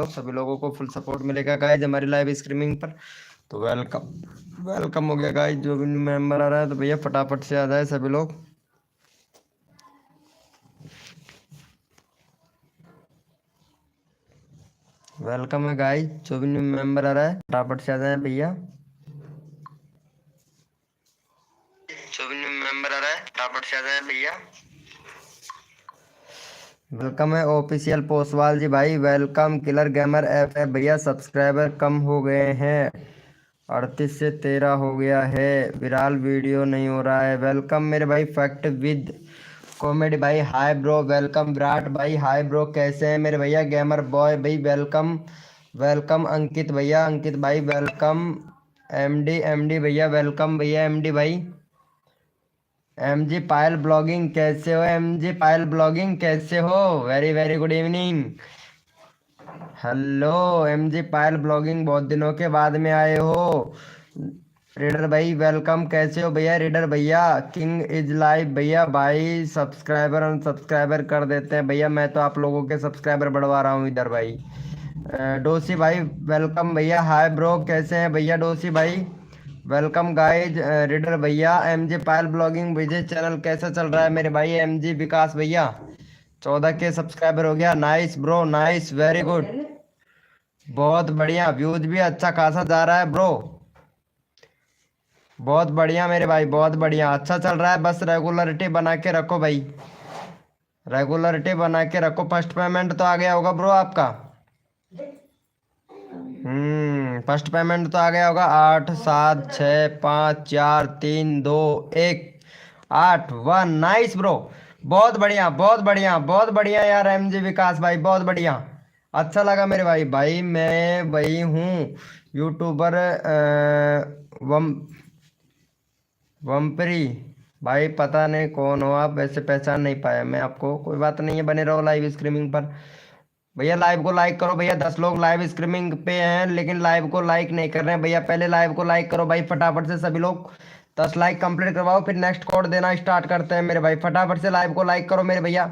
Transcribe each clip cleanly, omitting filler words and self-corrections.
सभी लोगों को फुल सपोर्ट मिलेगा गाइज हमारी लाइव स्ट्रीमिंग पर। तो वेलकम वेलकम हो गया गाइज। जो भी मेंबर आ रहा है तो भैया फटाफट से आ जाए सभी लोग। वेलकम है गाइज। जो भी मेंबर आ रहा है फटाफट से आ जाए भैया। जो भी मेंबर आ रहा है फटाफट से आ जाए भैया। वेलकम है ऑफिशियल पोसवाल जी भाई। वेलकम किलर गेमर एफ है भैया। सब्सक्राइबर कम हो गए हैं, 38 से 13 हो गया है। विराल वीडियो नहीं हो रहा है। वेलकम मेरे भाई फैक्ट विद कॉमेडी भाई। Hi bro. वेलकम विराट भाई। हाय ब्रो कैसे हैं मेरे भैया। गेमर बॉय भाई वेलकम। वेलकम अंकित भैया। अंकित भाई वेलकम। एमडी भैया वेलकम भैया। एमडी भाई। एमजी पायल ब्लॉगिंग कैसे हो। एमजी पायल ब्लॉगिंग कैसे हो। Very very good evening. Hello MG Payal blogging, बहुत दिनों के बाद में आए हो। रीडर भाई वेलकम। कैसे हो भैया रीडर भैया। किंग इज लाइव भैया। भाई सब्सक्राइबर अनसब्सक्राइबर कर देते हैं भैया। मैं तो आप लोगों के सब्सक्राइबर बढ़वा रहा हूँ इधर भाई। डोसी भाई वेलकम भैया। हाय ब्रो कैसे हैं भैया डोसी भाई। Welcome guys. रीडर भैया। एमजे पायल ब्लॉगिंग विजय चैनल कैसा चल रहा है मेरे भाई। एमजी विकास भैया 14 के सब्सक्राइबर हो गया। Nice bro nice very good. बहुत बढ़िया। व्यूज भी अच्छा खासा जा रहा है ब्रो। बहुत बढ़िया मेरे भाई बहुत बढ़िया। अच्छा चल रहा है। बस रेगुलरिटी बना के रखो भाई। रेगुलरिटी बना के रखो। फर्स्ट पेमेंट तो आ गया होगा ब्रो आपका। फर्स्ट पेमेंट तो आ गया होगा। 8 7 6 5 4 3 2 1 8 1। Nice bro. बहुत बढ़िया बहुत बढ़िया बहुत बढ़िया यार। एमजी विकास भाई बहुत बढ़िया। अच्छा लगा मेरे भाई। भाई मैं वही हूँ यूट्यूबर वम वम्परी भाई। पता नहीं कौन हो आप, वैसे पहचान नहीं पाया मैं आपको। कोई बात नहीं है, बने रहो लाइव स्ट्रीमिंग पर। भैया लाइव को लाइक करो भैया। 10 लोग लाइव स्ट्रीमिंग पे हैं लेकिन लाइव को लाइक नहीं कर रहे हैं भैया। पहले लाइव को लाइक करो भाई फटाफट से सभी लोग। 10 लाइक कंप्लीट करवाओ फिर नेक्स्ट कोड देना स्टार्ट करते हैं मेरे भाई। फटाफट से लाइव को लाइक करो मेरे भैया।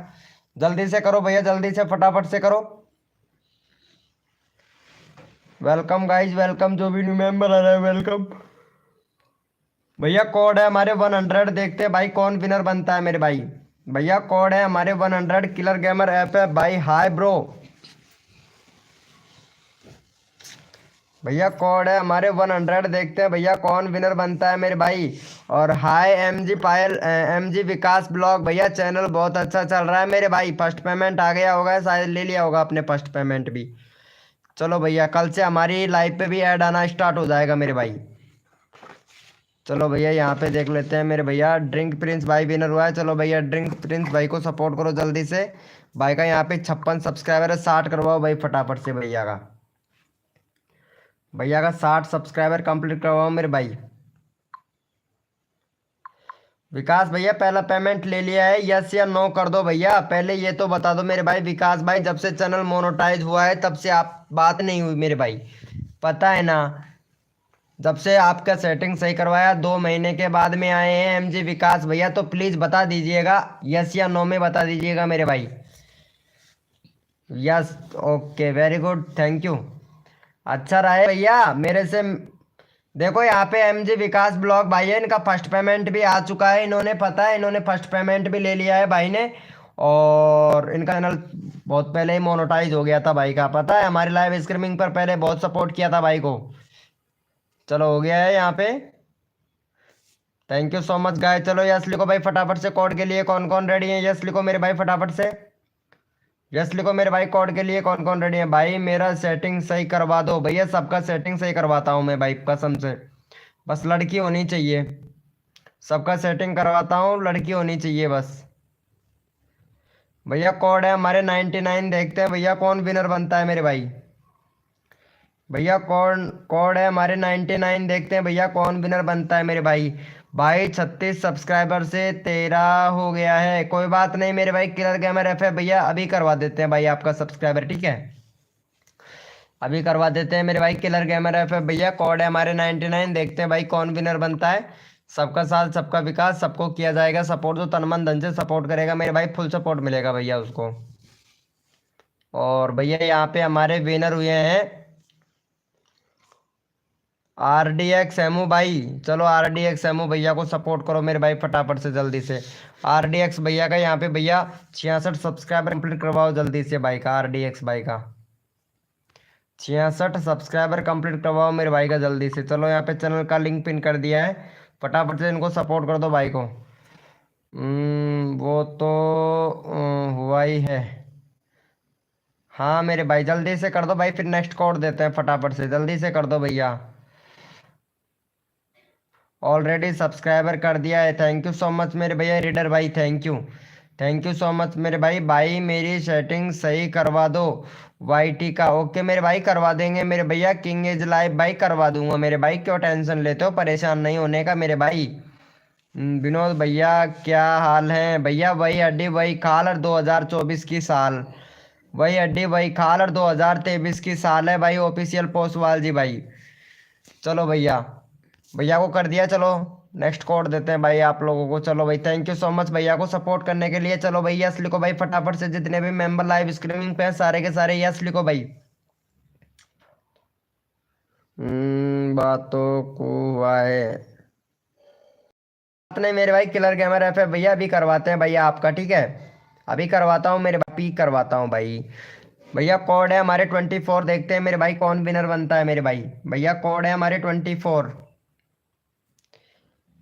जल्दी से करो भैया जल्दी से फटाफट से करो। Welcome guys welcome. जो भी न्यू मेंबर आ रहा है वेलकम भैया। कोड है हमारे 100। देखते हैं भाई कौन विनर बनता है मेरे भाई। भैया कोड है हमारे 100। किलर गेमर ऐप है भाई। Hi bro. भैया कोड है हमारे 100। देखते हैं भैया कौन विनर बनता है मेरे भाई। और हाय एमजी पायल एमजी विकास ब्लॉग भैया। चैनल बहुत अच्छा चल रहा है मेरे भाई। फर्स्ट पेमेंट आ गया होगा शायद, ले लिया होगा अपने फर्स्ट पेमेंट भी। चलो भैया कल से हमारी लाइव पे भी ऐड आना स्टार्ट हो जाएगा मेरे भाई। चलो भैया यहाँ पे देख लेते हैं मेरे भैया। ड्रिंक प्रिंस भाई विनर हुआ है। चलो भैया ड्रिंक प्रिंस भाई को सपोर्ट करो जल्दी से। भाई का यहाँ पे 56 सब्सक्राइबर है। 60 करवाओ भाई फटाफट से भैया का। भैया का 60 सब्सक्राइबर कंप्लीट करवाओ मेरे भाई। विकास भैया पहला पेमेंट ले लिया है, यस या नो कर दो भैया। पहले ये तो बता दो मेरे भाई। विकास भाई जब से चैनल मोनेटाइज हुआ है तब से आप बात नहीं हुई मेरे भाई, पता है ना। जब से आपका सेटिंग सही करवाया 2 महीने के बाद में आए हैं एमजी विकास भैया। तो प्लीज़ बता दीजिएगा, यस या नो में बता दीजिएगा मेरे भाई। Yes okay very good thank you. अच्छा रहा है भैया मेरे से। देखो यहाँ पे एमजी विकास ब्लॉग भाई है, इनका फर्स्ट पेमेंट भी आ चुका है। इन्होंने पता है इन्होंने फर्स्ट पेमेंट भी ले लिया है भाई ने। और इनका चैनल बहुत पहले ही मोनेटाइज हो गया था भाई का, पता है। हमारी लाइव स्ट्रीमिंग पर पहले बहुत सपोर्ट किया था भाई को। चलो हो गया है यहाँ पे। Thank you so much guy. चलो यस लिखो भाई फटाफट से। कोड के लिए कौन कौन रेडी है यस लिखो मेरे भाई फटाफट से। यस लिखो मेरे भाई। कोड के लिए कौन कौन रेडी है भाई। मेरा सेटिंग सही करवा दो भैया। सबका सेटिंग सही करवाता हूँ मैं भाई कसम से। बस लड़की होनी चाहिए। सबका सेटिंग करवाता हूँ, लड़की होनी चाहिए बस। भैया कोड है हमारे 99। देखते हैं भैया कौन विनर बनता है मेरे भाई। भैया कौन कोड है हमारे 99। देखते हैं भैया कौन विनर बनता है मेरे भाई। भाई 36 सब्सक्राइबर से 13 हो गया है। कोई बात नहीं मेरे भाई। किलर गेमर एफ है भैया। अभी करवा देते हैं भाई आपका सब्सक्राइबर, ठीक है। अभी करवा देते हैं मेरे भाई। किलर गेमर एफ है भैया। कोड है हमारे 99। देखते हैं भाई कौन विनर बनता है। सबका साथ सबका विकास, सबको किया जाएगा सपोर्ट। जो तन मन धन से सपोर्ट करेगा मेरे भाई फुल सपोर्ट मिलेगा भैया उसको। और भैया यहाँ पे हमारे विनर हुए हैं RDX एमू भाई। चलो RDX एमू भैया को सपोर्ट करो मेरे भाई फटाफट से जल्दी से। RDX भैया का यहाँ पे भैया 66 सब्सक्राइबर कंप्लीट करवाओ जल्दी से भाई का, RDX भाई का 66 सब्सक्राइबर कंप्लीट करवाओ मेरे भाई का जल्दी से। चलो यहाँ पे चैनल का लिंक पिन कर दिया है, फटाफट से इनको सपोर्ट कर दो भाई को। वो तो हुआ ही है। हाँ मेरे भाई जल्दी से कर दो भाई, फिर नेक्स्ट कोड देते हैं फटाफट से, जल्दी से कर दो भैया। ऑलरेडी सब्सक्राइबर कर दिया है, थैंक यू सो मच मेरे भैया रीडर भाई, thank you. Thank you so much मेरे भाई। भाई मेरी सेटिंग सही करवा दो YT का। ओके मेरे भाई करवा देंगे मेरे भैया, किंग इज लाइव भाई करवा दूंगा मेरे भाई, क्यों टेंशन लेते हो, परेशान नहीं होने का मेरे भाई। विनोद भैया क्या हाल है भैया, वही अड्डी वही खालर 2024 की साल, वही अड्डी वही खालर 2023 की साल है भाई, ऑफिशियल पोस्टवाल जी भाई। चलो भैया, भैया को कर दिया। चलो नेक्स्ट कोड देते हैं भाई आप लोगों को। चलो भाई थैंक यू सो मच भैया को सपोर्ट करने के लिए। चलो भाई यस लिखो भाई फटाफट से, जितने भी मेंबर लाइव स्ट्रीमिंग पे हैं सारे के सारे यस लिखो भाई। बातों को हुआ है नहीं मेरे भाई, किलर गेमर एफ है भैया, अभी करवाते हैं भैया आपका, ठीक है अभी करवाता हूँ मेरे भाई, करवाता हूँ भाई। भैया कोड है हमारे 24, देखते हैं मेरे भाई कौन विनर बनता है मेरे भाई। भैया कोड है हमारे 24,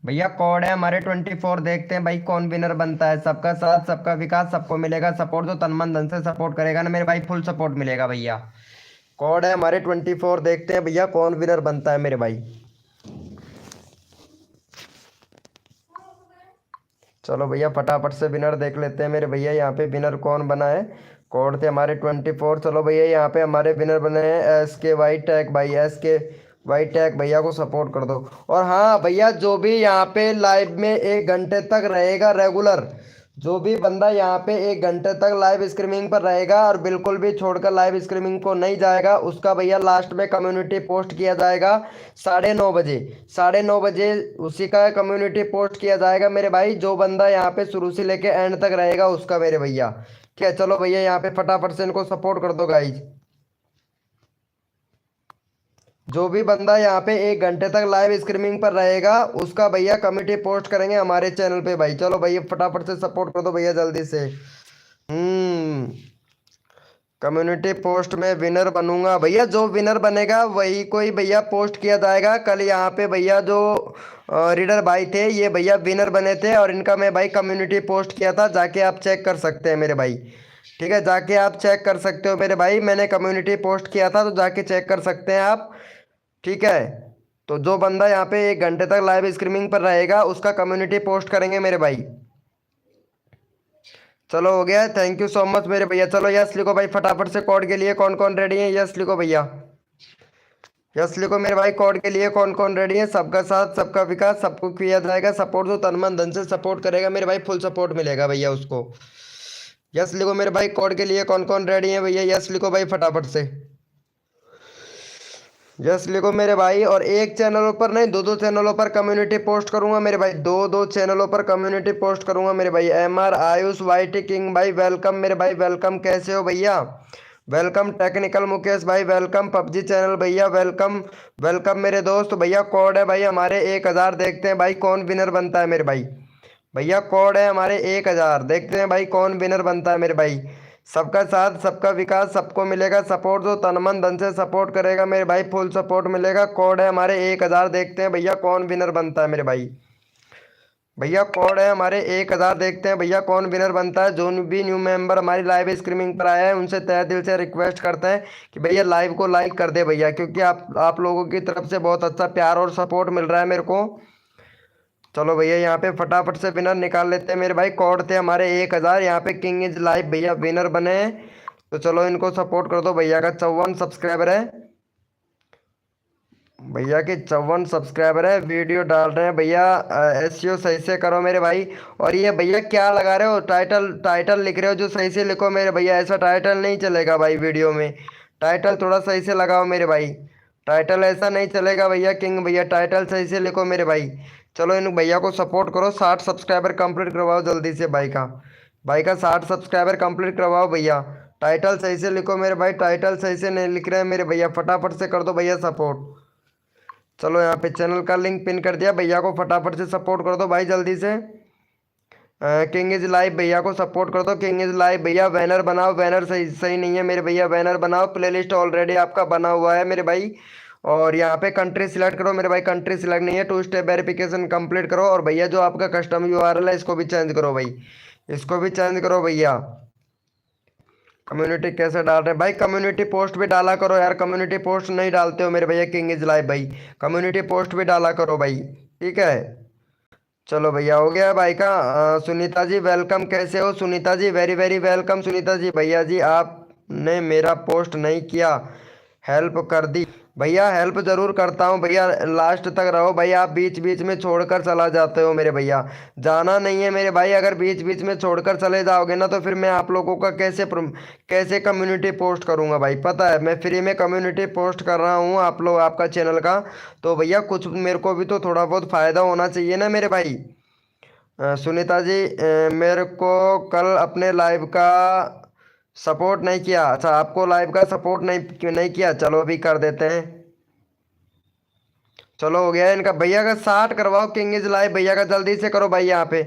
भैया कोड है हमारे 24, देखते हैं भाई कौन विनर बनता है। सबका साथ सबका विकास, सबको मिलेगा सपोर्ट, जो तन मन धन से सपोर्ट करेगा ना मेरे भाई फुल सपोर्ट मिलेगा भैया। कोड है हमारे 24, देखते हैं भैया कौन विनर बनता है मेरे भाई। चलो भैया फटाफट से विनर देख लेते हैं मेरे भैया, यहाँ पे विनर कौन बना है। कोड थे हमारे 24। चलो भैया यहाँ पे हमारे विनर बने हैं SKY टैग भाई, SKY टैग भैया को सपोर्ट कर दो। और हाँ भैया जो भी यहाँ पे लाइव में 1 घंटे तक रहेगा रेगुलर, जो भी बंदा यहाँ पे 1 घंटे तक लाइव स्ट्रीमिंग पर रहेगा और बिल्कुल भी छोड़कर लाइव स्ट्रीमिंग को नहीं जाएगा, उसका भैया लास्ट में कम्युनिटी पोस्ट किया जाएगा 9:30 बजे, 9:30 बजे उसी का कम्युनिटी पोस्ट किया जाएगा मेरे भाई। जो बंदा यहाँ पे शुरू से लेके एंड तक रहेगा उसका मेरे भैया, ठीक है। चलो भैया यहाँ पे फटाफट से इनको सपोर्ट कर दो गाइज। जो भी बंदा यहाँ पे 1 घंटे तक लाइव स्ट्रीमिंग पर रहेगा उसका भैया कमेटी पोस्ट करेंगे हमारे चैनल पे भाई। चलो भैया फटाफट से सपोर्ट कर दो भैया जल्दी से। कम्युनिटी पोस्ट में विनर बनूंगा भैया, जो विनर बनेगा वही कोई भैया पोस्ट किया जाएगा। कल यहाँ पे भैया जो रीडर भाई थे ये भैया विनर बने थे और इनका मैं भाई कम्युनिटी पोस्ट किया था, जाके आप चेक कर सकते हैं मेरे भाई, ठीक है जाके आप चेक कर सकते हो मेरे भाई। मैंने कम्युनिटी पोस्ट किया था तो जाके चेक कर सकते हैं आप, ठीक है। तो जो बंदा यहाँ पे 1 घंटे तक लाइव स्ट्रीमिंग पर रहेगा उसका कम्युनिटी पोस्ट करेंगे मेरे भाई। चलो हो गया, थैंक यू सो मच मेरे भैया। चलो यस लिखो भाई फटाफट से, कोड के लिए कौन कौन रेडी है यस लिखो भैया, यस लिखो मेरे भाई। कोड के लिए कौन कौन रेडी है। सबका साथ सबका विकास, सबको किया जाएगा सपोर्ट, जो तन मन धन से सपोर्ट करेगा मेरे भाई फुल सपोर्ट मिलेगा भैया उसको। यस लिखो मेरे भाई, कोड के लिए कौन कौन रेडी है भैया यस लिखो भाई फटाफट से, यस लिखो मेरे भाई। और एक चैनलों पर नहीं, दो चैनलों पर कम्युनिटी पोस्ट करूंगा मेरे भाई, दो चैनलों पर कम्युनिटी पोस्ट करूंगा मेरे भाई। MR आयुष YT किंग भाई वेलकम मेरे भाई, वेलकम कैसे हो भैया, वेलकम टेक्निकल मुकेश भाई, वेलकम PUBG चैनल भैया, वेलकम वेलकम मेरे दोस्त। भैया कोड है भाई हमारे 1000, देखते हैं भाई कौन विनर बनता है मेरे भाई। भैया कोड है हमारे 1000, देखते हैं भाई कौन विनर बनता है मेरे भाई। सबका साथ सबका विकास, सबको मिलेगा सपोर्ट, जो तन मन धन से सपोर्ट करेगा मेरे भाई फुल सपोर्ट मिलेगा। कोड है हमारे 1000, देखते हैं भैया कौन विनर बनता है मेरे भाई। भैया कोड है हमारे 1000, देखते हैं भैया कौन विनर बनता है। जो भी न्यू मेंबर हमारी लाइव स्ट्रीमिंग पर आया है उनसे तहे दिल से रिक्वेस्ट करते हैं कि भैया लाइव को लाइक कर दे भैया, क्योंकि आप लोगों की तरफ से बहुत अच्छा प्यार और सपोर्ट मिल रहा है मेरे को। चलो भैया यहाँ पे फटाफट से विनर निकाल लेते हैं मेरे भाई। कोड थे हमारे 1000, यहाँ पे किंग इज लाइव भैया विनर बने हैं। तो चलो इनको सपोर्ट कर दो, भैया का 54 सब्सक्राइबर है, भैया के 54 सब्सक्राइबर है। वीडियो डाल रहे हैं भैया, SEO सही से करो मेरे भाई। और ये भैया क्या लगा रहे हो, टाइटल लिख रहे हो जो सही से लिखो मेरे भैया, ऐसा टाइटल नहीं चलेगा भाई वीडियो में, टाइटल थोड़ा सही से लगाओ मेरे भाई, टाइटल ऐसा नहीं चलेगा भैया। किंग भैया टाइटल सही से लिखो मेरे भाई। चलो इन भैया को सपोर्ट करो, 60 सब्सक्राइबर कंप्लीट करवाओ जल्दी से भाई का 60 सब्सक्राइबर कंप्लीट करवाओ भैया। टाइटल सही से लिखो मेरे भाई, टाइटल सही से नहीं लिख रहे हैं मेरे भैया, फटाफट से कर दो भैया सपोर्ट। चलो यहाँ पे चैनल का लिंक पिन कर दिया, भैया को फटाफट से सपोर्ट कर दो भाई जल्दी से। किंग इज लाइव भैया को सपोर्ट कर दो, किंग इज लाइव भैया। बैनर बनाओ, बैनर सही सही नहीं है मेरे भैया, बैनर बनाओ। प्लेलिस्ट ऑलरेडी आपका बना हुआ है मेरे भाई। और यहाँ पे कंट्री सिलेक्ट करो मेरे भाई, कंट्री सिलेक्ट नहीं है, 2 स्टेप वेरिफिकेशन कंप्लीट करो। और भैया जो आपका कस्टम यूआरएल है इसको भी चेंज करो भाई, इसको भी चेंज करो भैया। कम्युनिटी कैसे डाल रहे हैं भाई, कम्युनिटी पोस्ट भी डाला करो यार, कम्युनिटी पोस्ट नहीं डालते हो मेरे भैया किंग इज लाइव भाई, कम्युनिटी पोस्ट भी डाला करो भाई, ठीक है। चलो भैया हो गया भाई का। सुनीता जी वेलकम, कैसे हो Sunita ji, very very welcome Sunita ji. भैया जी आपने मेरा पोस्ट नहीं किया, हेल्प कर दी भैया, हेल्प ज़रूर करता हूँ भैया, लास्ट तक रहो भाई। आप बीच बीच में छोड़कर चला जाते हो मेरे भैया, जाना नहीं है मेरे भाई। अगर बीच बीच में छोड़कर चले जाओगे ना तो फिर मैं आप लोगों का कैसे कम्युनिटी पोस्ट करूँगा भाई। पता है मैं फ्री में कम्युनिटी पोस्ट कर रहा हूँ आप लोग आपका चैनल का, तो भैया कुछ मेरे को भी तो थोड़ा बहुत फ़ायदा होना चाहिए ना मेरे भाई। सुनीता जी मेरे को कल अपने लाइव का सपोर्ट नहीं किया, अच्छा आपको लाइव का सपोर्ट नहीं नहीं किया, चलो अभी कर देते हैं। चलो हो गया इनका भैया का 60 करवाओ, किंग इज लाइव भैया का जल्दी से करो भाई, यहाँ पे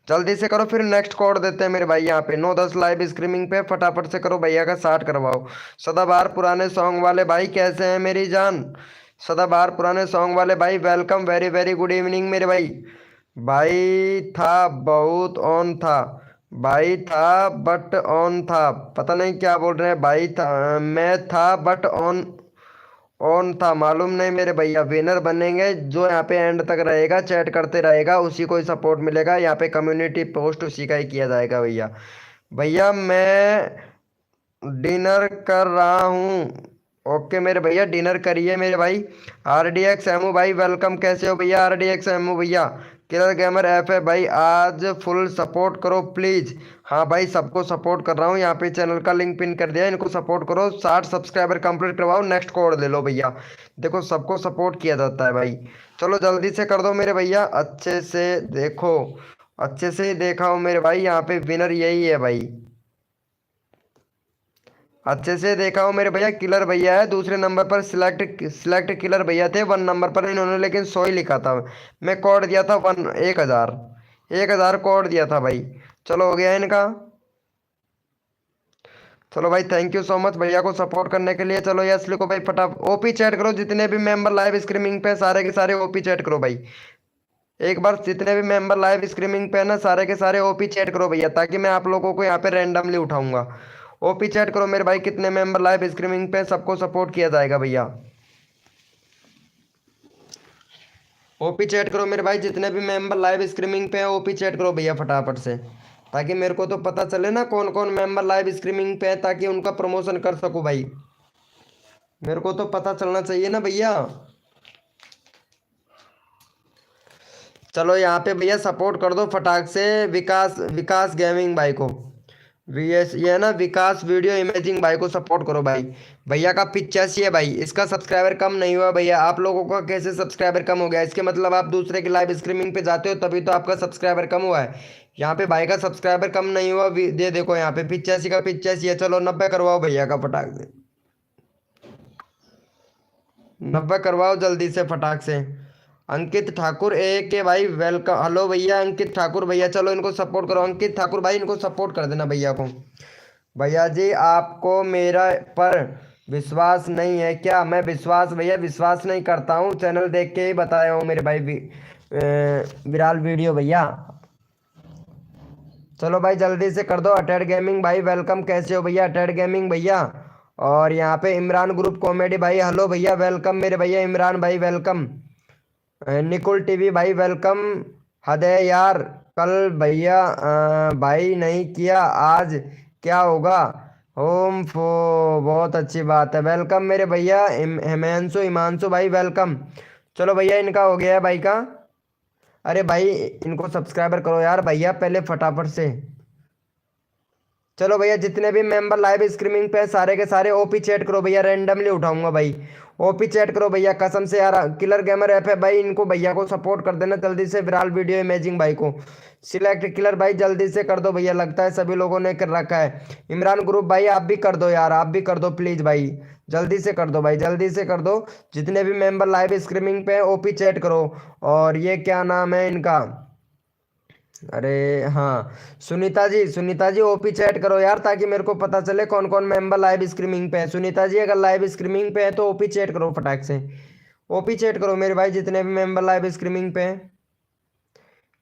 जल्दी से करो, फिर नेक्स्ट कोड देते हैं मेरे भाई। यहाँ पे 9-10 लाइव स्क्रीमिंग पे फटाफट से करो भैया का 60 करवाओ। सदाबहार पुराने सॉन्ग वाले भाई कैसे हैं मेरी जान, सदाबहार पुराने सॉन्ग वाले भाई welcome, very very good evening मेरे भाई। भाई था बहुत ऑन था, भाई था बट ऑन था, पता नहीं क्या बोल रहे हैं भाई, था मैं था बट ऑन ऑन था, मालूम नहीं मेरे भैया। विनर बनेंगे जो यहाँ पे एंड तक रहेगा, चैट करते रहेगा, उसी को ही सपोर्ट मिलेगा। यहाँ पे कम्युनिटी पोस्ट उसी का ही किया जाएगा भैया। भैया मैं डिनर कर रहा हूँ, ओके मेरे भैया डिनर करिए मेरे भाई। RDX एमओ भाई वेलकम, कैसे हो भैया RDX एमओ भैया। किलर गेमर एफ है भाई, आज फुल सपोर्ट करो प्लीज़। हाँ भाई सबको सपोर्ट कर रहा हूँ, यहाँ पे चैनल का लिंक पिन कर दिया, इनको सपोर्ट करो। 60 सब्सक्राइबर कंप्लीट करवाओ, नेक्स्ट कोड ले लो भैया। देखो सबको सपोर्ट किया जाता है भाई। चलो जल्दी से कर दो मेरे भैया, अच्छे से देखो, अच्छे से ही देखा हो मेरे भाई, यहाँ पे विनर यही है भाई, अच्छे से देखा हो मेरे भैया। किलर भैया है दूसरे नंबर पर, सिलेक्ट सिलेक्ट किलर भैया थे 1 नंबर पर, इन्होंने लेकिन 100 ही लिखा था, मैं कोड दिया था 1000 कोड दिया था भाई। चलो हो गया इनका। चलो भाई थैंक यू सो मच भैया को सपोर्ट करने के लिए। चलो यस लिखो भाई, फटा ओपी चैट करो, जितने भी मेंबर लाइव स्ट्रीमिंग पे सारे के सारे ओपी चैट करो भाई। एक बार जितने भी मेंबर लाइव स्ट्रीमिंग पे है ना सारे के सारे ओपी चैट करो भैया, ताकि मैं आप लोगों को यहाँ पे रैंडमली उठाऊंगा। ओपी चैट करो मेरे भाई, कितने मेंबर लाइव स्ट्रीमिंग पे, सबको सपोर्ट किया जाएगा भैया। ओपी चैट करो मेरे भाई, जितने भी मेंबर लाइव स्ट्रीमिंग पे है ओपी चैट करो भैया फटाफट से, ताकि मेरे को तो पता चले ना कौन कौन मेंबर लाइव स्ट्रीमिंग पे है, ताकि उनका प्रमोशन कर सकूं भाई, मेरे को तो पता चलना चाहिए ना भैया। चलो यहाँ पे भैया सपोर्ट कर दो फटाक से विकास विकास गेमिंग भाई को, VS ये है ना विकास वीडियो इमेजिंग भाई को सपोर्ट करो भाई। भैया का 85 है भाई, इसका सब्सक्राइबर कम नहीं हुआ भैया। आप लोगों का कैसे सब्सक्राइबर कम हो गया, इसके मतलब आप दूसरे की लाइव स्ट्रीमिंग पे जाते हो तभी तो आपका सब्सक्राइबर कम हुआ है। यहाँ पे भाई का सब्सक्राइबर कम नहीं हुआ, दे देखो यहाँ पे 85 का 85 है। चलो 90 करवाओ भैया का फटाक से, 90 करवाओ जल्दी से फटाक से। अंकित ठाकुर ए के भाई वेलकम, हेलो भैया अंकित ठाकुर भैया, चलो इनको सपोर्ट करो। अंकित ठाकुर भाई इनको सपोर्ट कर देना भैया को। भैया जी आपको मेरा पर विश्वास नहीं है क्या, मैं विश्वास भैया विश्वास नहीं करता हूँ, चैनल देख के ही बताया हूँ मेरे भाई विराल वीडियो भैया। चलो भाई जल्दी से कर दो। अटेड गेमिंग भाई वेलकम, कैसे हो भैया अटेड गेमिंग भैया। और यहाँ पे इमरान ग्रुप कॉमेडी भाई, हेलो भैया वेलकम मेरे भैया इमरान भाई वेलकम। निकुल टीवी भाई वेलकम। हद है यार, कल भैया भाई नहीं किया, आज क्या होगा। होम फो बहुत अच्छी बात है, वेलकम मेरे भैया हिमांशु हिमांशु भाई वेलकम। चलो भैया इनका हो गया है भाई का। अरे भाई इनको सब्सक्राइबर करो यार भैया पहले फटाफट से। चलो भैया जितने भी मेंबर लाइव स्ट्रीमिंग पे हैं, सारे के सारे ओपी चैट करो भैया, रैंडमली उठाऊंगा भाई। ओपी चैट करो भैया, कसम से यार, किलर गेमर ऐप है भाई, इनको भैया को सपोर्ट कर देना जल्दी से, विराल वीडियो इमेजिंग भाई को सिलेक्ट, किलर भाई जल्दी से कर दो भैया, लगता है सभी लोगों ने कर रखा है। इमरान ग्रुप भाई आप भी कर दो यार, आप भी कर दो प्लीज भाई, जल्दी से कर दो भाई, जल्दी से कर दो। जितने भी मेंबर लाइव स्ट्रीमिंग पे हैं ओपी चैट करो। और ये क्या नाम है इनका, अरे हाँ, सुनीता जी, सुनीता जी ओपी चैट करो यार, ताकि मेरे को पता चले कौन कौन मेंबर लाइव स्ट्रीमिंग पे है। सुनीता जी अगर लाइव स्ट्रीमिंग पे है तो ओपी चैट करो फटाक से, ओपी चैट करो मेरे भाई, जितने भी मेंबर लाइव स्ट्रीमिंग पे हैं।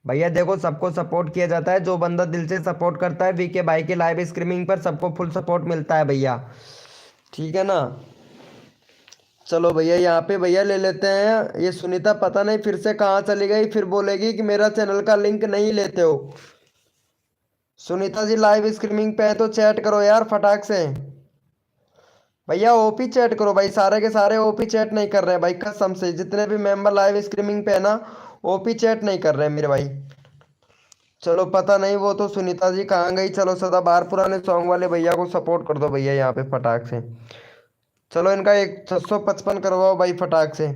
भैया देखो सबको सपोर्ट किया जाता है, जो बंदा दिल से सपोर्ट करता है वीके भाई के लाइव स्ट्रीमिंग पर सबको फुल सपोर्ट मिलता है भैया, ठीक है ना। चलो भैया यहाँ पे भैया ले लेते हैं, ये सुनीता पता नहीं फिर से कहाँ चली गई, फिर बोलेगी कि मेरा चैनल का लिंक नहीं लेते हो। सुनीता जी लाइव स्ट्रीमिंग पे है तो चैट करो यार फटाक से, भैया ओपी चैट करो भाई, सारे के सारे ओपी चैट नहीं कर रहे हैं भाई, कसम से जितने भी मेंबर लाइव स्ट्रीमिंग पे है ना, ओपी चैट नहीं कर रहे हैं मेरे भाई। चलो पता नहीं वो तो सुनीता जी कहाँ गई, चलो सदाबहार पुराने सॉन्ग वाले भैया को सपोर्ट कर दो भैया यहाँ पे फटाक से। चलो इनका एक 655 करवाओ भाई फटाक से।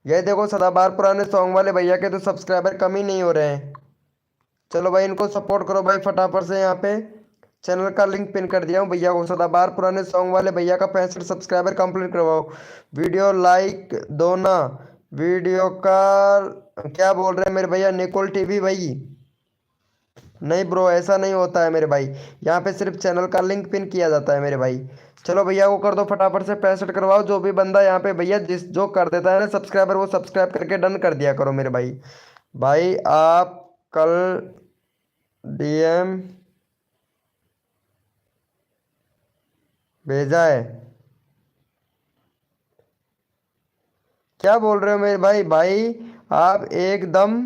ये देखो सदाबहार पुराने सॉन्ग वाले भैया के तो सब्सक्राइबर कम ही नहीं हो रहे हैं। चलो भाई इनको सपोर्ट करो भाई फटाफट से, यहाँ पे चैनल का लिंक पिन कर दिया हूँ भैया को, सदाबहार पुराने सॉन्ग वाले भैया का 65 सब्सक्राइबर कंप्लीट करवाओ। वीडियो लाइक दो ना, वीडियो का क्या बोल रहे हैं मेरे भैया, निकोल टीवी भाई, नहीं ब्रो ऐसा नहीं होता है मेरे भाई, यहाँ पे सिर्फ चैनल का लिंक पिन किया जाता है मेरे भाई। चलो भैया वो कर दो फटाफट से, 65 करवाओ, जो भी बंदा यहाँ पे भैया जिस जो कर देता है ना सब्सक्राइबर, वो सब्सक्राइब करके डन कर दिया करो मेरे भाई। भाई आप कल डीएम भेजा है, क्या बोल रहे हो मेरे भाई, भाई आप एकदम,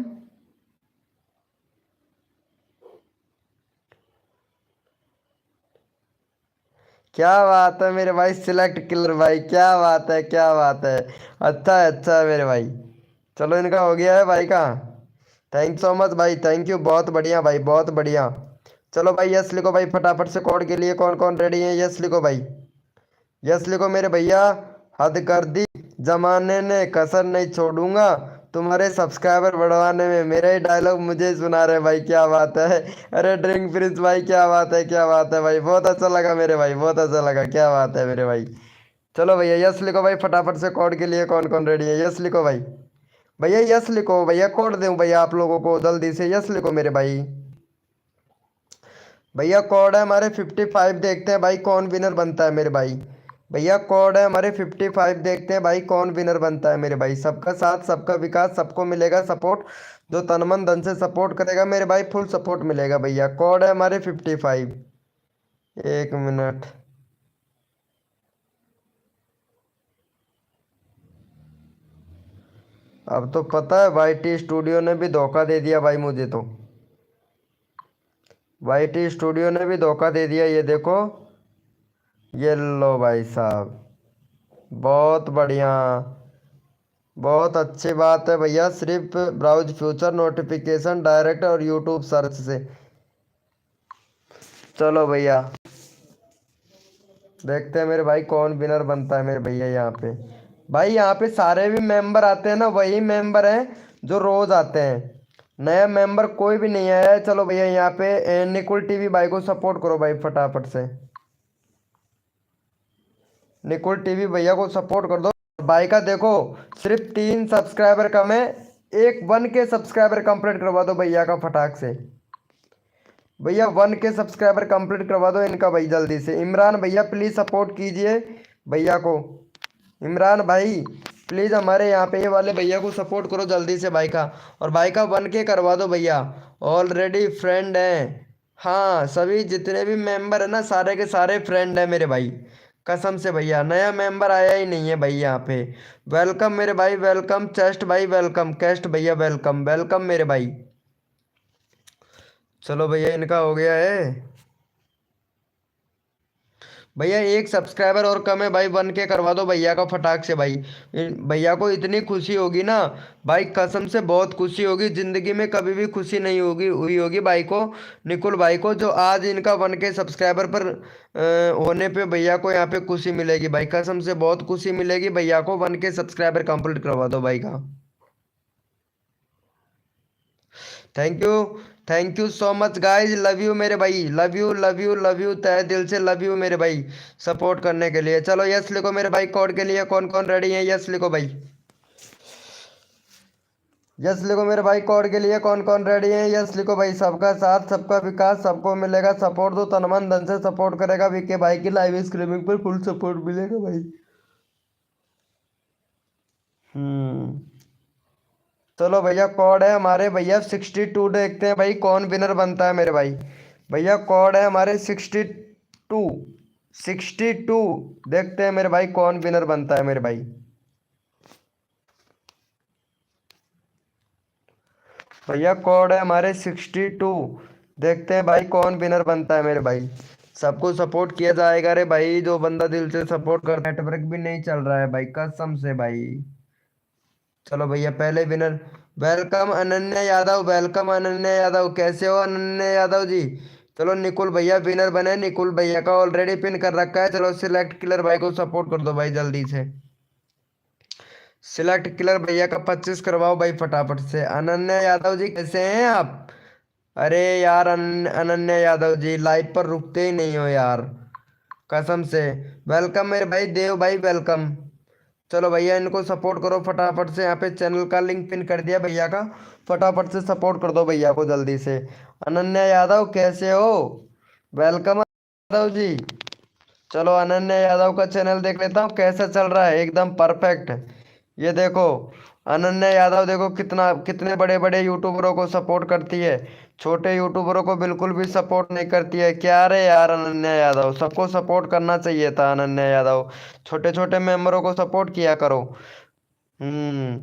क्या बात है मेरे भाई, सिलेक्ट किलर भाई, क्या बात है क्या बात है, अच्छा है अच्छा है मेरे भाई। चलो इनका हो गया है भाई का, थैंक सो मच भाई, थैंक यू, बहुत बढ़िया भाई बहुत बढ़िया। चलो भाई यस लिखो भाई फटाफट से, कोड के लिए कौन कौन रेडी है, यस लिखो भाई, यस लिखो मेरे भैया। हद कर दी जमाने ने, कसर नहीं छोड़ूंगा, तुम्हारे सब्सक्राइबर बढ़वाने में, मेरा ही डायलॉग मुझे ही सुना रहे भाई, क्या बात है। अरे ड्रिंक प्रिंस भाई क्या बात है क्या बात है भाई, बहुत अच्छा लगा मेरे भाई, बहुत अच्छा लगा, क्या बात है मेरे भाई। चलो भैया यस लिखो भाई फटाफट से, कोड के लिए कौन कौन रेडी है, यस लिखो भाई, भैया यस लिखो भैया, कोड दूं भैया आप लोगों को, जल्दी से यस लिखो मेरे भाई। भैया कोड है हमारे 55, देखते हैं भाई कौन विनर बनता है मेरे भाई। भैया कोड है हमारे 55, देखते हैं भाई कौन विनर बनता है मेरे भाई। सबका साथ सबका विकास, सबको मिलेगा सपोर्ट, जो तन मन धन से सपोर्ट करेगा मेरे भाई फुल सपोर्ट मिलेगा भैया। कोड है हमारे 55, एक मिनट, अब तो पता है वाई टी स्टूडियो ने भी धोखा दे दिया भाई मुझे तो, वाई टी स्टूडियो ने भी धोखा दे दिया, ये देखो, ये लो भाई साहब, बहुत बढ़िया, बहुत अच्छी बात है भैया, सिर्फ ब्राउज फ्यूचर नोटिफिकेशन डायरेक्ट और यूट्यूब सर्च से। चलो भैया देखते हैं मेरे भाई कौन विनर बनता है मेरे भैया यहाँ पे। भाई यहाँ पे सारे भी मेंबर आते हैं ना, वही मेंबर हैं जो रोज आते हैं, नया मेंबर कोई भी नहीं आया है। चलो भैया यहाँ पे निकुल टीवी भाई को सपोर्ट करो भाई फटाफट से, निकुल टीवी भैया को सपोर्ट कर दो। भाई का देखो सिर्फ 3 सब्सक्राइबर कम है, एक 1K सब्सक्राइबर कंप्लीट करवा दो भैया का फटाक से, भैया 1K सब्सक्राइबर कंप्लीट करवा दो इनका भाई जल्दी से। इमरान भैया प्लीज़ सपोर्ट कीजिए भैया को, इमरान भाई प्लीज़ हमारे यहाँ पे ये वाले भैया को सपोर्ट करो जल्दी से भाई का, और भाई का 1K करवा दो भैया, ऑलरेडी फ्रेंड हैं, हाँ सभी जितने भी मेंबर है ना सारे के सारे फ्रेंड हैं मेरे भाई, कसम से भैया, नया मेंबर आया ही नहीं है भाई यहाँ पे। वेलकम मेरे भाई वेलकम, चेस्ट भाई वेलकम, कैस्ट भैया वेलकम वेलकम मेरे भाई। चलो भैया इनका हो गया है, भैया एक सब्सक्राइबर और कम है भाई, बन के करवा दो भैया का फटाक से भाई। भैया को इतनी खुशी होगी ना भाई, कसम से बहुत खुशी होगी, जिंदगी में कभी भी खुशी नहीं होगी हुई होगी भाई को, निकुल भाई को, जो आज इनका 1K सब्सक्राइबर पर होने पे भैया को यहाँ पे खुशी मिलेगी भाई, कसम से बहुत खुशी मिलेगी भैया को। 1K सब्सक्राइबर कंप्लीट करवा दो भाई का। Thank you, thank you so much guys, love you मेरे भाई, love you love you love you, तहे दिल से लव यू मेरे भाई, सपोर्ट करने के लिए। चलो यस लिखो मेरे भाई, कोड के लिए कौन कौन रेडी है, यस लिखो भाई, यस लिखो मेरे भाई, कोड के लिए कौन कौन रेडी है, यस लिखो भाई। सबका साथ सबका विकास, सबको मिलेगा सपोर्ट, दो तन मन धन से सपोर्ट करेगा वीके भाई की लाइव स्ट्रीमिंग पर फुल सपोर्ट मिलेगा भाई। चलो भैया, कोड है हमारे भैया 62, देखते हैं भाई कौन विनर बनता है मेरे भाई। भैया कोड है हमारे 62, 62, देखते हैं मेरे भाई कौन विनर बनता है मेरे भाई। भैया कोड है हमारे 62, देखते हैं भाई कौन विनर बनता है मेरे भाई। सबको सपोर्ट किया जाएगा रे भाई, जो बंदा दिल से सपोर्ट कर, नेटवर्क भी नहीं चल रहा है भाई कसम से भाई। चलो भैया पहले winner, welcome Ananya Yadav, welcome Ananya Yadav, कैसे हो अनन्या यादव जी। चलो निकुल भैया विनर बने, निकुल भैया का ऑलरेडी पिन कर रखा है। चलो सिलेक्ट किलर भाई को सपोर्ट कर दो भाई जल्दी से, सिलेक्ट किलर भैया का 25 करवाओ भाई फटाफट से। अनन्या यादव जी कैसे हैं आप। अरे यार अनन्या यादव जी लाइव पर रुकते ही नहीं हो यार, कसम से। वेलकम मेरे भाई देव भाई, वेलकम। चलो भैया इनको सपोर्ट करो फटाफट से, यहाँ पे चैनल का लिंक पिन कर दिया भैया का, फटाफट से सपोर्ट कर दो भैया को जल्दी से। अनन्या यादव कैसे हो, वेलकम यादव जी। चलो अनन्या यादव का चैनल देख लेता हूँ कैसा चल रहा है, एकदम परफेक्ट। ये देखो अनन्या यादव, देखो कितना कितने बड़े बड़े यूट्यूबरों को सपोर्ट करती है, छोटे यूट्यूबरों को बिल्कुल भी सपोर्ट नहीं करती है। क्या रे यार अनन्या यादव, सबको सपोर्ट करना चाहिए था अनन्या यादव, छोटे छोटे मेंबरों को सपोर्ट किया करो। हम्म,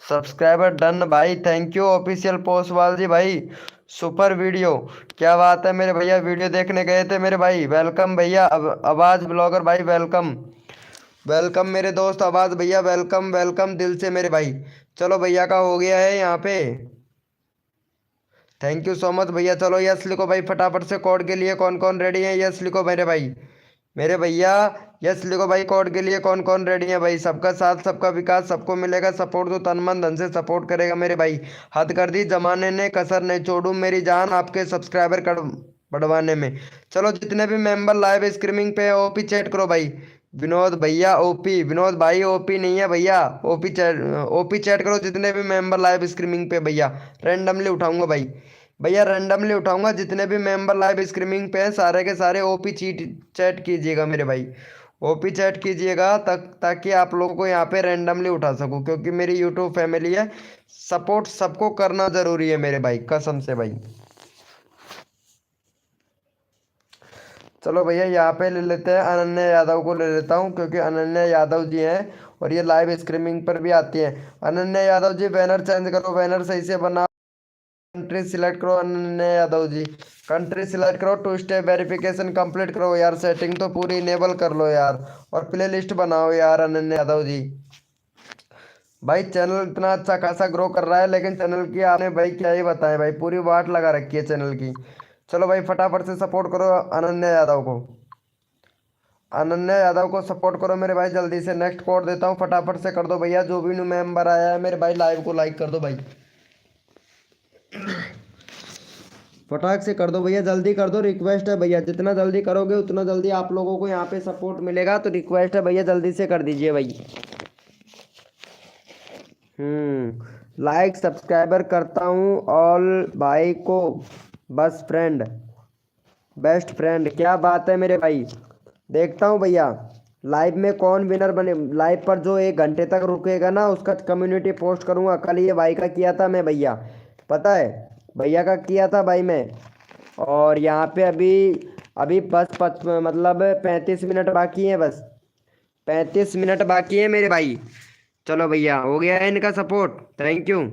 सब्सक्राइबर डन भाई, थैंक यू ऑफिशियल पोस्टवाल जी भाई, सुपर वीडियो, क्या बात है मेरे भैया, वीडियो देखने गए थे मेरे भाई, वेलकम भैया। अब आवाज ब्लॉगर भाई वेलकम, वेलकम मेरे दोस्त आवाज भैया, वेलकम वेलकम दिल से मेरे भाई। चलो भैया का हो गया है यहाँ पे, थैंक यू सो मच भैया। चलो यस लिखो भाई फटाफट से, कोड के लिए कौन कौन रेडी है, यस लिखो मेरे भाई, मेरे भैया यस लिखो भाई, कोड के लिए कौन कौन रेडी है भाई। सबका साथ सबका विकास, सबको मिलेगा सपोर्ट, तो तन मन धन से सपोर्ट करेगा मेरे भाई। हद कर दी जमाने ने, कसर नहीं छोड़ू मेरी जान आपके सब्सक्राइबर कर बढ़वाने में। चलो जितने भी मेंबर लाइव स्ट्रीमिंग पे ओपी चैट करो भाई। विनोद भैया ओपी, विनोद भाई ओपी नहीं है भैया, ओपी चैट करो जितने भी मेंबर लाइव स्ट्रीमिंग पे भैया, रैंडमली उठाऊंगा भाई, भैया रैंडमली उठाऊंगा, जितने भी मेंबर लाइव स्ट्रीमिंग पे हैं सारे के सारे ओपी चीट चैट कीजिएगा मेरे भाई, ओपी चैट कीजिएगा तक ताकि आप लोगों को यहाँ पे रैंडमली उठा सकूँ, क्योंकि मेरी यूट्यूब फैमिली है, सपोर्ट सबको करना ज़रूरी है मेरे भाई कसम से भाई। चलो भैया यहाँ पे ले लेते हैं, अनन्या यादव को ले लेता हूँ क्योंकि अनन्या यादव जी हैं और ये लाइव स्ट्रीमिंग पर भी आती हैं। अनन्या यादव जी बैनर चेंज करो, बैनर सही से बनाओ, कंट्री सिलेक्ट करो अनन्या यादव जी, कंट्री सिलेक्ट करो, 2 स्टेप वेरिफिकेशन कंप्लीट करो यार, सेटिंग तो पूरी इनेबल कर लो यार, और प्ले लिस्ट बनाओ यार अनन्या यादव जी। भाई चैनल इतना अच्छा खासा ग्रो कर रहा है, लेकिन चैनल की आपने भाई क्या ही बताएं भाई, पूरी वाट लगा रखी है चैनल की। चलो भाई फटाफट से सपोर्ट करो अनन्या यादव को, अनन्या यादव को सपोर्ट करो मेरे भाई जल्दी से। नेक्स्ट कोड देता हूँ, फटाफट से कर दो भैया, जो भी न्यू मेंबर आया है मेरे भाई लाइव को लाइक कर दो भाई, फटाक से कर दो भैया, जल्दी कर दो, रिक्वेस्ट है भैया, जितना जल्दी करोगे उतना जल्दी आप लोगों को यहाँ पे सपोर्ट मिलेगा, तो रिक्वेस्ट है भैया जल्दी से कर दीजिए भाई। लाइक सब्सक्राइबर करता हूँ ऑल भाई को, बस फ्रेंड, बेस्ट फ्रेंड, क्या बात है मेरे भाई। देखता हूँ भैया लाइव में कौन विनर बने, लाइव पर जो 1 घंटे तक रुकेगा ना उसका कम्युनिटी पोस्ट करूँगा। कल ये भाई का किया था मैं भैया, पता है भैया का किया था भाई मैं, और यहाँ पे अभी अभी बस मतलब 35 मिनट बाकी हैं, बस 35 मिनट बाकी है मेरे भाई। चलो भैया हो गया है इनका support, thank you,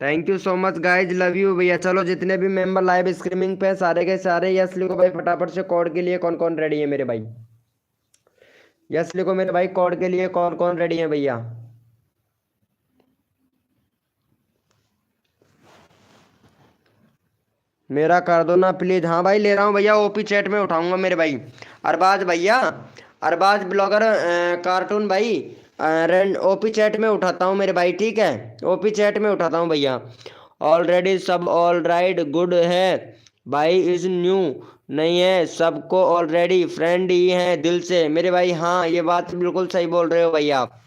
thank you so much guys, love you भैया। चलो जितने भी मेंबर लाइव स्ट्रीमिंग पे हैं सारे के सारे यस लिखो भाई फटाफट से, कोड के लिए कौन कौन रेडी है मेरे भाई। यस लिखो मेरे भाई, कोड के लिए कौन कौन रेडी है भैया? मेरा कर दो ना प्लीज। हाँ भाई ले रहा हूँ भैया, ओपी चैट में उठाऊंगा मेरे भाई। अरबाज भैया, अरबाज ब्लॉगर, कार्टून भाई, रेंड ओपी चैट में उठाता हूँ मेरे भाई, ठीक है? ओपी चैट में उठाता हूँ भैया। ऑलरेडी सब ऑल राइट गुड है भाई, इज न्यू नहीं है, सबको ऑलरेडी फ्रेंड ही है दिल से मेरे भाई। हाँ ये बात बिल्कुल सही बोल रहे हो भैया आप।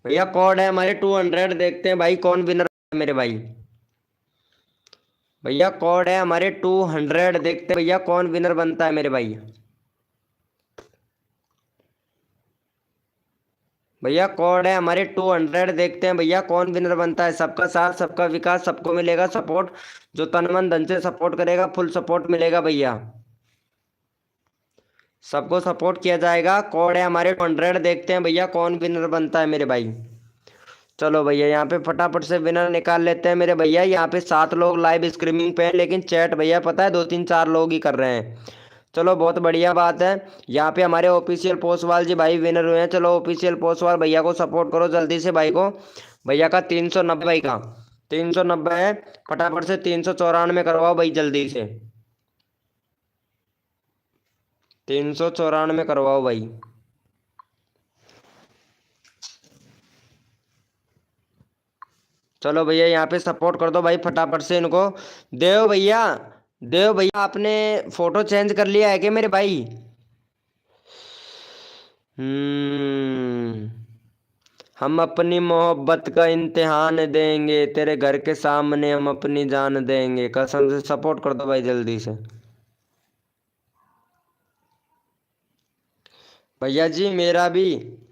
भैया कोड है हमारे 200, देखते हैं भाई कौन विनर है मेरे भाई। भैया कोड है हमारे 200, देखते हैं भैया कौन विनर बनता है मेरे भाई। भैया कोड है हमारे 200, देखते हैं भैया कौन विनर बनता है। सबका साथ सबका विकास, सबको मिलेगा सपोर्ट, जो तन मन धन से सपोर्ट करेगा फुल सपोर्ट मिलेगा भैया। सबको सपोर्ट किया जाएगा। कोड है हमारे 200, देखते हैं भैया कौन विनर बनता है मेरे भाई। चलो भैया यहाँ पे फटाफट से विनर निकाल लेते हैं मेरे भैया। यहाँ पे 7 लोग लाइव स्ट्रीमिंग पे हैं, लेकिन चैट भैया पता है 2 3 4 लोग ही कर रहे हैं। चलो बहुत बढ़िया बात है। यहाँ पे हमारे ऑफिशियल पोस्टवाल जी भाई विनर हुए हैं। चलो ऑफिशियल पोस्टवाल भैया को सपोर्ट करो जल्दी से भाई को। भैया का 390 भाई का 390 है, फटाफट से 394 करवाओ भाई जल्दी से। 394 करवाओ भाई। चलो भैया यहाँ पे सपोर्ट कर दो भाई फटाफट से इनको। देव भैया, देव भैया आपने फोटो चेंज कर लिया है क्या मेरे भाई? हम्म। हम अपनी मोहब्बत का इम्तिहान देंगे, तेरे घर के सामने हम अपनी जान देंगे, कसम से सपोर्ट कर दो भाई जल्दी से। भैया जी मेरा भी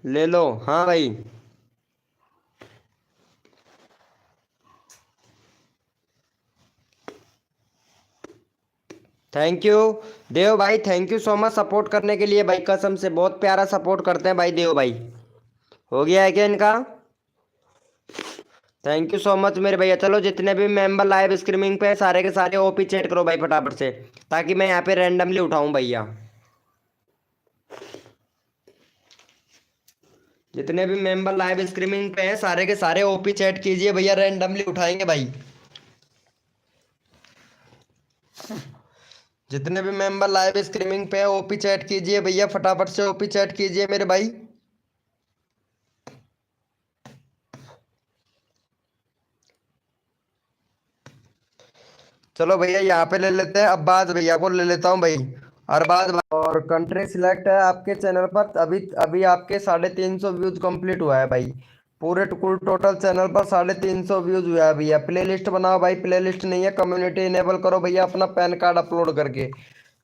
ले लो। हाँ भाई। थैंक यू देव भाई, thank you so much support करने के लिए भाई, कसम से बहुत प्यारा सपोर्ट करते हैं भाई देव भाई। हो गया है क्या इनका? थैंक यू सो मच मेरे भैया। चलो जितने भी मेंबर लाइव स्ट्रीमिंग पे हैं, सारे के सारे ओपी चैट करो भाई फटाफट से, ताकि मैं यहाँ पे रैंडमली उठाऊं भैया। जितने भी मेंबर लाइव स्ट्रीमिंग पे हैं, सारे के सारे ओपी चैट कीजिए भैया, रैंडमली उठाएंगे भाई। जितने भी मेंबर लाइव स्ट्रीमिंग पे हैं ओपी चैट कीजिए भैया, फटाफट से ओपी चैट कीजिए मेरे भाई। चलो भैया यहाँ पे ले लेते हैं, अब्बास भैया को ले लेता हूँ भाई। अरबाज भाई, और कंट्री सिलेक्ट है आपके चैनल पर। अभी अभी आपके 350 व्यूज कंप्लीट हुआ है भाई। पूरे कुल टोटल चैनल पर 350 व्यूज हुआ है भैया। प्ले लिस्ट बनाओ भाई, प्ले लिस्ट नहीं है, कम्युनिटी इनेबल करो भैया अपना पैन कार्ड अपलोड करके।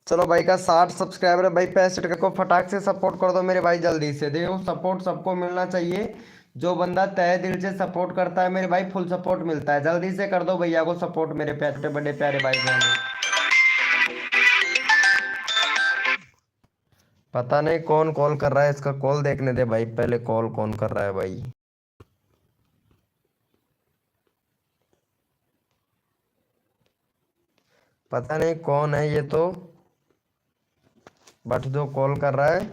चलो भाई का 60 सब्सक्राइबर है भाई, 65 को फटाक से सपोर्ट कर दो मेरे भाई जल्दी से। देखो सपोर्ट सबको मिलना चाहिए, जो बंदा तहे दिल से सपोर्ट करता है मेरे भाई फुल सपोर्ट मिलता है। जल्दी से कर दो भैया को सपोर्ट मेरे प्यारे बड़े प्यारे भाई बहन। पता नहीं कौन कॉल कर रहा है, इसका कॉल देखने दे भाई पहले, कॉल कौन कर रहा है भाई। पता नहीं कौन है ये तो, बट जो कॉल कर रहा है।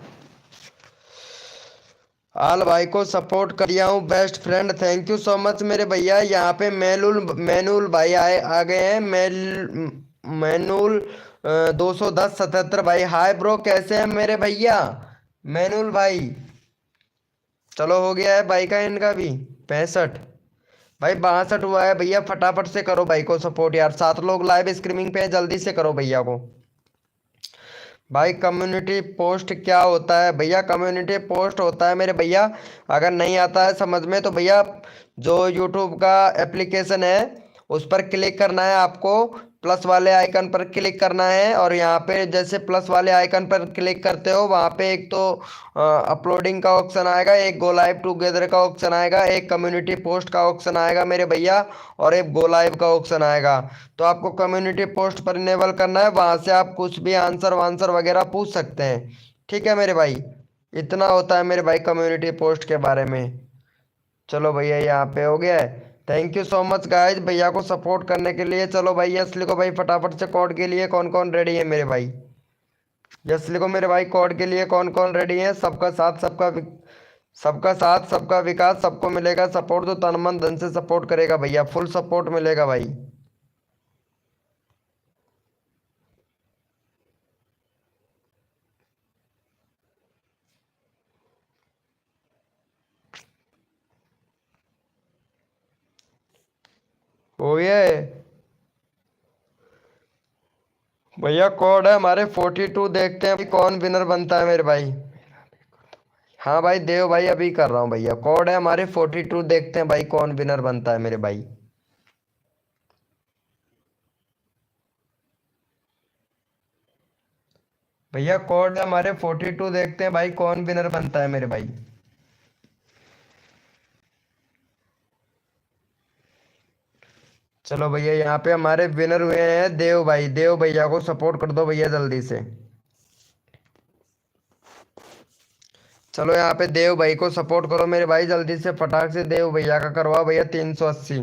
आल भाई को सपोर्ट करिया हूँ best friend, thank you so much मेरे भैया। यहाँ पे मैनुल मैनुल भाई आए आ गए हैं। मैनुल 210 77 भाई, हाय ब्रो कैसे हैं मेरे भैया मैनुल भाई। चलो हो गया है भाई का इनका भी 65 भाई, 62 हुआ है भैया। फटाफट से करो भाई को सपोर्ट यार, 7 लोग लाइव स्ट्रीमिंग पे हैं, जल्दी से करो भैया को। भाई कम्युनिटी पोस्ट क्या होता है भैया? कम्युनिटी पोस्ट होता है मेरे भैया, अगर नहीं आता है समझ में तो भैया जो यूट्यूब का एप्लीकेशन है उस पर क्लिक करना है आपको, प्लस वाले आइकन पर क्लिक करना है, और यहाँ पे जैसे प्लस वाले आइकन पर क्लिक करते हो वहाँ पे एक तो अपलोडिंग का ऑप्शन आएगा, एक गो लाइव टुगेदर का ऑप्शन आएगा, एक कम्युनिटी पोस्ट का ऑप्शन आएगा मेरे भैया, और एक गो लाइव का ऑप्शन आएगा। तो आपको कम्युनिटी पोस्ट पर इनेबल करना है, वहाँ से आप कुछ भी आंसर वांसर वगैरह पूछ सकते हैं, ठीक है मेरे भाई। इतना होता है मेरे भाई कम्युनिटी पोस्ट के बारे में। चलो भैया यहाँ पे हो गया है। Thank you so much guys भैया को सपोर्ट करने के लिए। चलो भाई यस लिखो भाई फटाफट से, कोड के लिए कौन कौन रेडी है मेरे भाई। यस लिखो मेरे भाई। कोड के लिए कौन कौन रेडी है? सबका साथ सबका विकास, सबको मिलेगा सपोर्ट, तो तन मन धन से सपोर्ट करेगा भैया, फुल सपोर्ट मिलेगा भाई। ओ ये भैया कोड है हमारे 42, देखते हैं कौन विनर बनता है मेरे भाई। हाँ भाई देव भाई, अभी कर रहा हूँ भैया। कोड है हमारे 42, देखते हैं भाई कौन विनर बनता है मेरे भाई। भैया कोड है हमारे 42, देखते हैं भाई कौन विनर बनता है मेरे भाई। चलो भैया, यहाँ पे हमारे विनर हुए हैं देव भाई। देव भैया को सपोर्ट कर दो भैया जल्दी से। चलो यहाँ पे देव भाई को सपोर्ट करो मेरे भाई जल्दी से, फटाक से देव भैया का करवाओ भैया 380।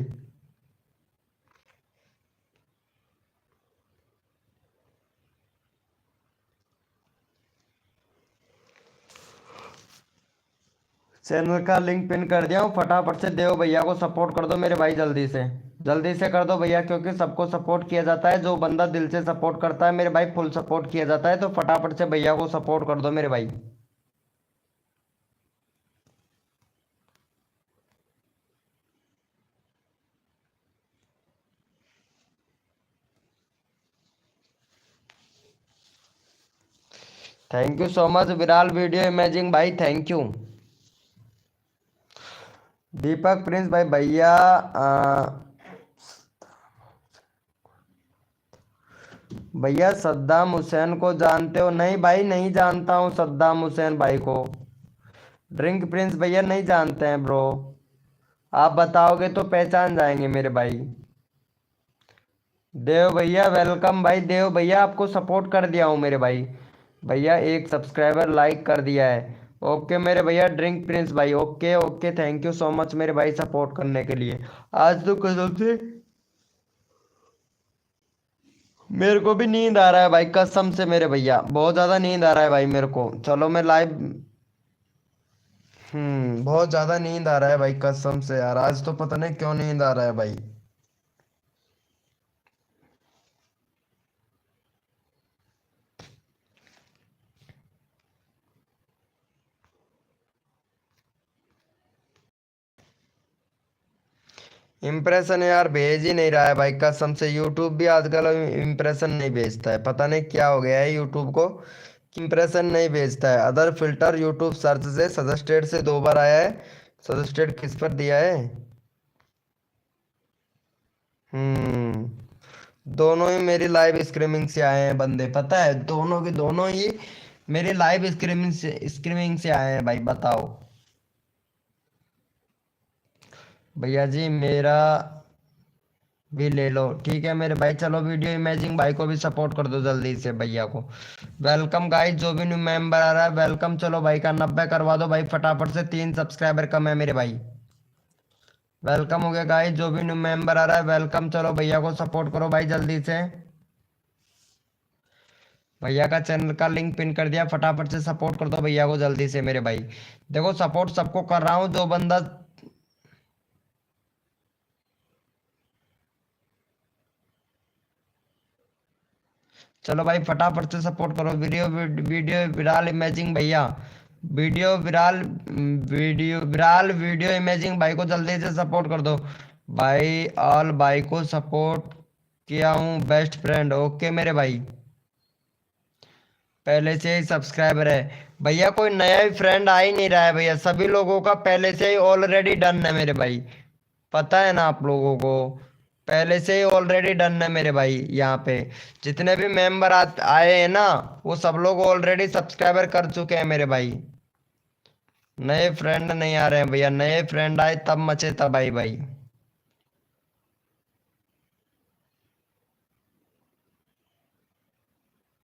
चैनल का लिंक पिन कर दिया हूँ, फटाफट से देव भैया को सपोर्ट कर दो मेरे भाई जल्दी से कर दो भैया, क्योंकि सबको सपोर्ट किया जाता है। जो बंदा दिल से सपोर्ट करता है मेरे भाई, फुल सपोर्ट किया जाता है। तो फटाफट से भैया को सपोर्ट कर दो मेरे भाई। Thank you so much Viral video imaging भाई, थैंक यू। दीपक प्रिंस भाई भैया भैया सद्दाम हुसैन को जानते हो? नहीं भाई, नहीं जानता हूँ सद्दाम हुसैन भाई को। ड्रिंक प्रिंस भैया नहीं जानते हैं ब्रो, आप बताओगे तो पहचान जाएंगे मेरे भाई। देव भैया वेलकम भाई। देव भैया आपको सपोर्ट कर दिया हूँ मेरे भाई। भैया एक सब्सक्राइबर लाइक कर दिया है। ओके मेरे भैया ड्रिंक प्रिंस भाई, okay okay, thank you so much मेरे भाई सपोर्ट करने के लिए। आज तो कसम से मेरे को भी नींद आ रहा है भाई, कसम से मेरे भैया बहुत ज्यादा नींद आ रहा है भाई मेरे को। चलो मैं लाइव बहुत ज्यादा नींद आ रहा है भाई कसम से यार, आज तो पता नहीं क्यों नींद आ रहा है भाई। इम्प्रेशन यार भेज ही नहीं रहा है भाई कसम से। यूट्यूब भी आजकल इम्प्रेशन नहीं भेजता है, पता नहीं क्या हो गया है यूट्यूब को, इम्प्रेशन नहीं भेजता है। अदर फिल्टर यूट्यूब सर्च से सजेस्टेड से 2 बार आया है। सजेस्टेड किस पर दिया है? दोनों ही मेरी लाइव स्ट्रीमिंग से आए हैं बंदे, पता है, दोनों के दोनों ही मेरी लाइव स्ट्रीमिंग से आए हैं भाई, बताओ। भैया जी मेरा भी ले लो, ठीक है मेरे भाई। चलो वीडियो इमेजिंग भाई को भी सपोर्ट कर दो जल्दी से भैया को। वेलकम गाइस, जो भी न्यू मेंबर आ रहा है वेलकम। चलो भाई का 90 करवा दो भाई फटाफट से, 3 सब्सक्राइबर कम है मेरे भाई। वेलकम हो गया गाइस, जो भी न्यू मेंबर आ रहा है वेलकम। चलो भैया को सपोर्ट करो भाई जल्दी से। भैया का चैनल का लिंक पिन कर दिया, फटाफट से सपोर्ट कर दो भैया को जल्दी से मेरे भाई। देखो सपोर्ट सबको कर रहा हूँ, जो बंदा चलो भाई फटाफट से सपोर्ट करो। वीडियो विराल इमेजिंग भैया, वीडियो इमेजिंग भाई को जल्दी से सपोर्ट कर दो भाई। ऑल भाई को सपोर्ट किया हूँ बेस्ट फ्रेंड, ओके मेरे भाई। पहले से ही सब्सक्राइबर है भैया, कोई नया ही फ्रेंड आ ही नहीं रहा है भैया, सभी लोगों का पहले से ही ऑलरेडी डन है मेरे भाई, पता है ना आप लोगों को, पहले से ही ऑलरेडी डन है मेरे भाई। यहाँ पे जितने भी मेंबर आए हैं ना, वो सब लोग ऑलरेडी सब्सक्राइबर कर चुके हैं मेरे भाई। नए फ्रेंड नहीं आ रहे हैं भैया, नए फ्रेंड आए तब मचे तब भाई।